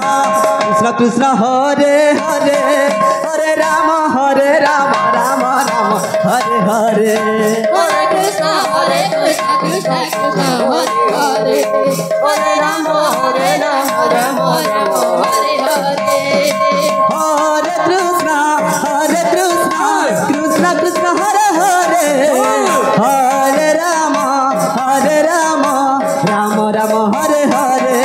कृष्ण कृष्ण हरे हरे हरे राम राम राम हरे हरे हरे कृष्ण कृष्ण कृष्ण हरे हरे हरे राम राम राम हरे हरे हरे कृष्ण कृष्ण कृष्ण हरे हरे हरे राम राम राम हरे हरे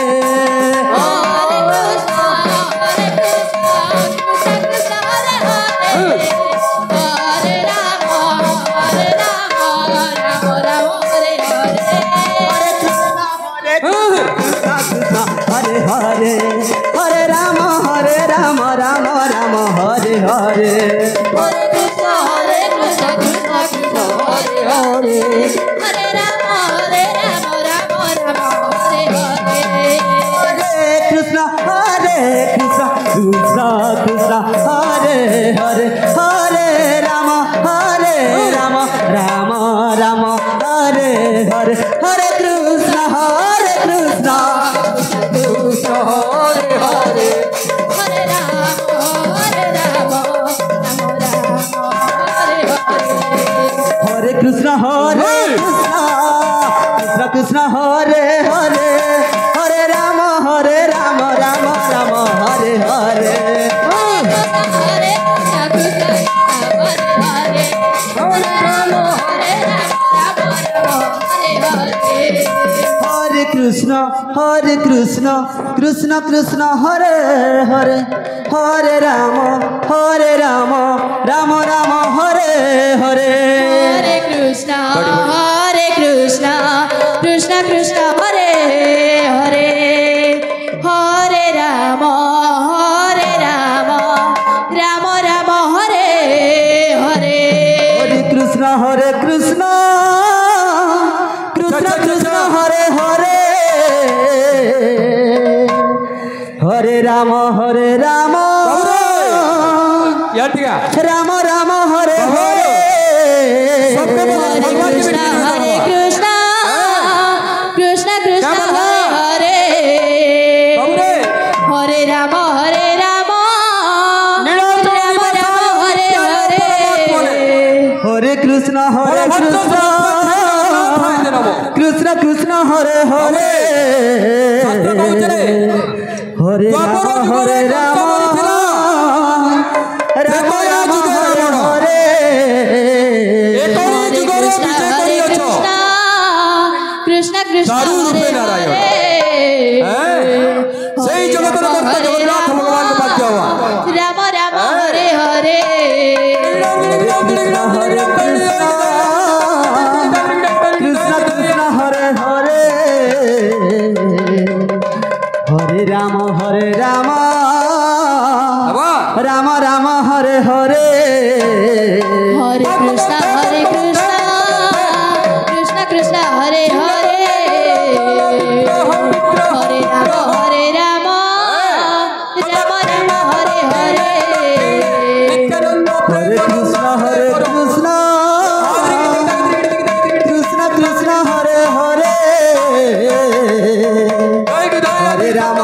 हरे हरे हरे राम राम राम हरे हरे हरे कृष्ण कृष्ण कृष्ण हरे हरे हरे राम राम राम हरे हरे हरे कृष्ण कृष्ण कृष्ण हरे हरे हरे राम राम राम हरे हरे हरे कृष्ण कृष्ण हरे हरे हरे राम राम हरे हरे हरे कृष्ण कृष्ण कृष्ण हरे हरे हरे राम राम राम हरे हरे हरे कृष्ण हरे हरे हरे राम हरे हरे हरे कृष्ण कृष्ण कृष्ण हरे हरे हरे राम राम राम हरे हरे हरे कृष्ण कृष्ण कृष्ण हरे हरे हरे राम राम राम हरे हरे हरे कृष्ण कृष्ण कृष्ण हरे हरे हरे राम राम राम हरे हरे हरे कृष्ण कृष्ण कृष्ण हरे हरे हरे राम राम राम हरे हरे हरे कृष्ण कृष्ण कृष्ण हरे हरे हरे राम राम हरे हरे कृष्ण कृष्ण हरे हरे সেই জগতের কর্তা জগন্নাথ ভগবান বাক্য Ram Ram Hare Hare Krishna Krishna Hare Hare Hare Ram Ram Ram Hare Hare Hare Krishna Krishna Krishna Hare Hare Hare Ram Ram Ram Hare Hare Hare Krishna Krishna Krishna Hare Hare Hare Ram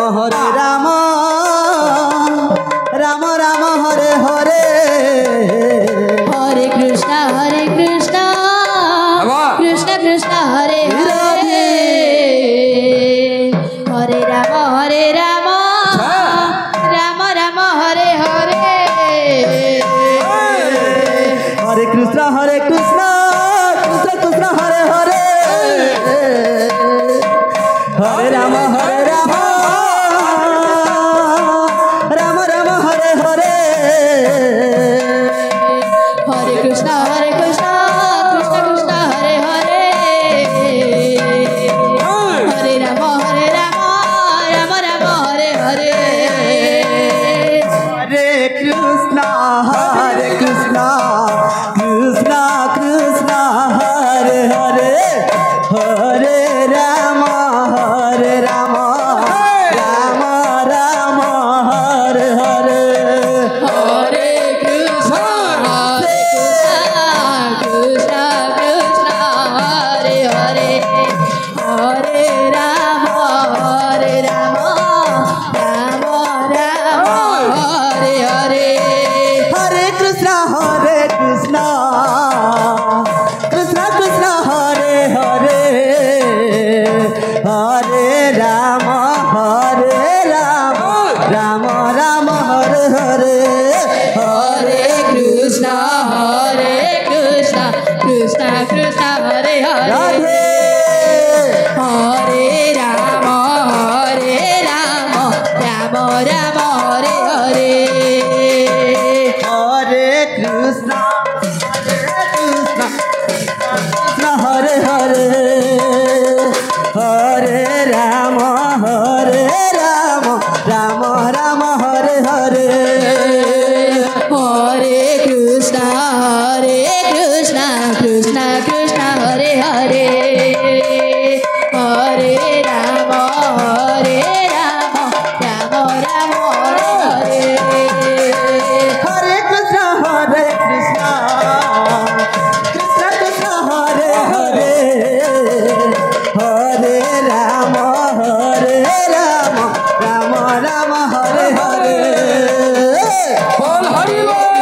Ram Ram Hare Hare Hare Krishna Rama Hare Hare Hare Krishna Hare Hare Hare Rama Rama Rama Hare Hare Hare Krishna Krishna Krishna Hare Hare Hare Rama Rama Rama Hare Hare Hare Krishna Krishna Krishna Hare Hare Hare Rama Rama Rama Hare Hare बोल हरि बोल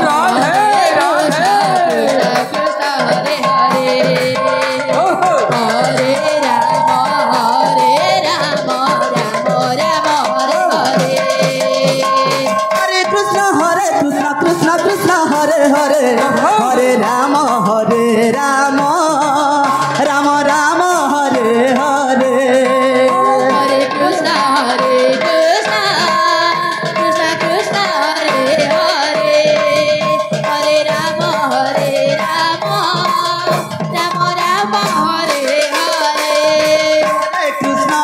Radhe Radhe Krishna Hare Hare ओहो Hare Rama Rama Rama Hare Hare Hare Krishna Krishna Hare Hare Hare Rama Rama Rama Hare Hare Hare Krishna Krishna Krishna Hare Hare Hare Rama Rama Rama Hare Hare Hare Krishna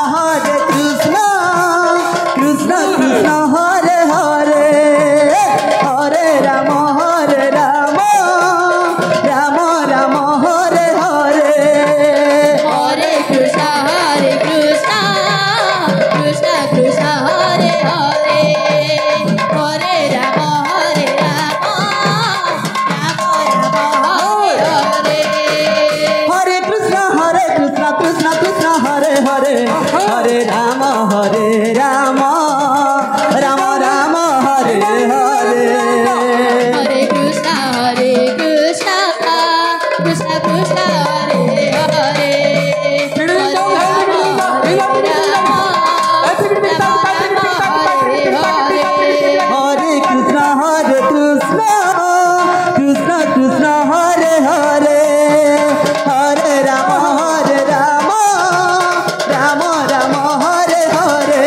Krishna Krishna Hare Hare Hare Rama Rama Rama Hare Hare Hare Krishna Krishna Krishna Hare Hare Hare Rama Rama Rama Hare Hare Hare Krishna Krishna Hare Hare Hare Rama Rama Rama Hare Hare Hare Krishna Krishna Krishna Hare Hare Hare Hare Krishna Krishna Hare Hare Hare Rama Rama Hare Hare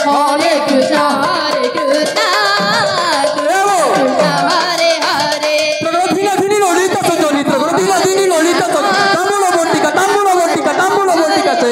Hare Krishna Krishna Hare Hare Dina dini lolita so Jonitra, dina dini lolita so. Tambulo botica, se.